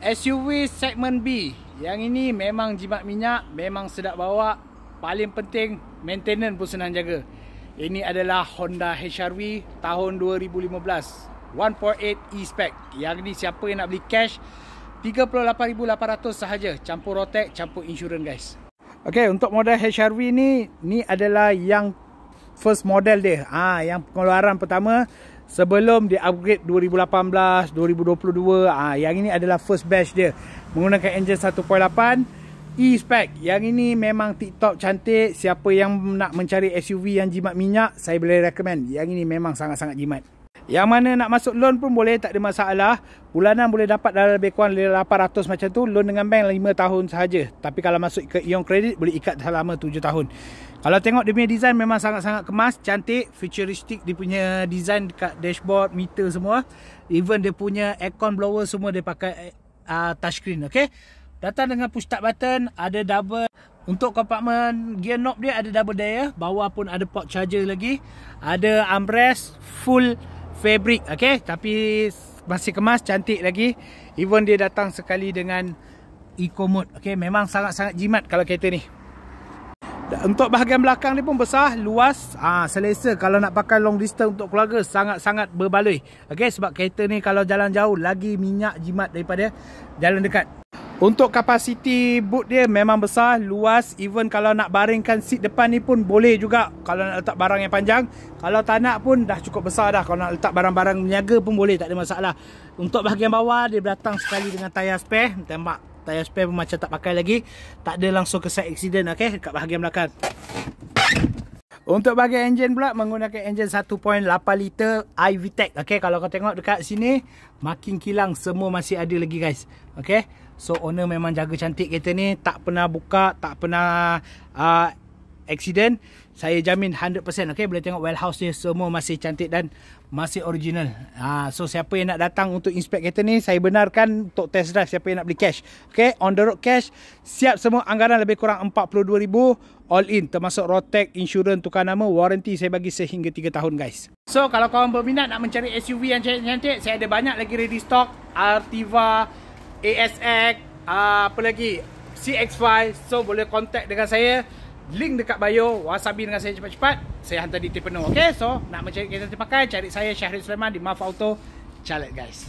SUV segmen B. Yang ini memang jimat minyak, memang sedap bawa. Paling penting, maintenance pun senang jaga. Ini adalah Honda HR-V tahun 2015. 148 E-Spec. Yang ni siapa yang nak beli cash, 38,800 sahaja. Campur rotek, campur insurans guys. Okay, untuk model HR-V ni adalah yang first model dia. Yang pengeluaran pertama sebelum dia upgrade 2018, 2022. Yang ini adalah first batch dia. Menggunakan enjin 1.8 E-Spec. Yang ini memang tip-top cantik. Siapa yang nak mencari SUV yang jimat minyak, saya boleh recommend. Yang ini memang sangat-sangat jimat. Yang mana nak masuk loan pun boleh, tak ada masalah. Bulanan boleh dapat dalam lebih kurang 800 macam tu. Loan dengan bank 5 tahun sahaja. Tapi kalau masuk ke Ion Credit, boleh ikat selama 7 tahun. Kalau tengok dia punya design memang sangat-sangat kemas, cantik, futuristic. Dia punya design dekat dashboard, meter semua. Even dia punya aircon blower semua dia pakai touchscreen. Okay, datang dengan push start button. Ada double. Untuk kompartmen gear knob dia ada double layer. Bawah pun ada port charger lagi. Ada armrest full fabric. Okay, tapi masih kemas, cantik lagi. Even dia datang sekali dengan eco mode. Okay, memang sangat-sangat jimat kalau kereta ni. Untuk bahagian belakang ni pun besar, luas, selesa. Kalau nak pakai long distance untuk keluarga, sangat-sangat berbaloi. Okay, sebab kereta ni kalau jalan jauh lagi minyak jimat daripada jalan dekat. Untuk kapasiti boot dia memang besar, luas. Even kalau nak baringkan seat depan ni pun boleh juga. Kalau nak letak barang yang panjang. Kalau tak nak pun dah cukup besar dah. Kalau nak letak barang-barang niaga pun boleh, tak ada masalah. Untuk bahagian bawah dia datang sekali dengan tayar spare. Tembak tayar spare pun macam tak pakai lagi. Tak ada langsung ke side accident, okay, dekat bahagian belakang. Untuk bahagian enjin pula menggunakan enjin 1.8 liter iVTEC. Okay, kalau kau tengok dekat sini, marking kilang semua masih ada lagi guys. Okay, so owner memang jaga cantik kereta ni. Tak pernah buka, tak pernah accident. Saya jamin 100%. Okay, boleh tengok warehouse dia semua masih cantik dan masih original. So siapa yang nak datang untuk inspect kereta ni, saya benarkan untuk test drive. Siapa yang nak beli cash, okay, on the road cash, siap semua anggaran lebih kurang 42,000 all in, termasuk rotek, insurans, tukar nama, warranty saya bagi sehingga 3 tahun guys. So kalau korang berminat nak mencari SUV yang cantik-cantik, saya ada banyak lagi ready stock. Altiva, ASX, apa lagi, CX-5. So boleh contact dengan saya. Link dekat bio. Wasabi dengan saya cepat-cepat. Saya hantar detail penuh. Okay, so nak mencari kereta terpakai, cari saya Syahrir Sulaiman di Maf Auto Calet guys.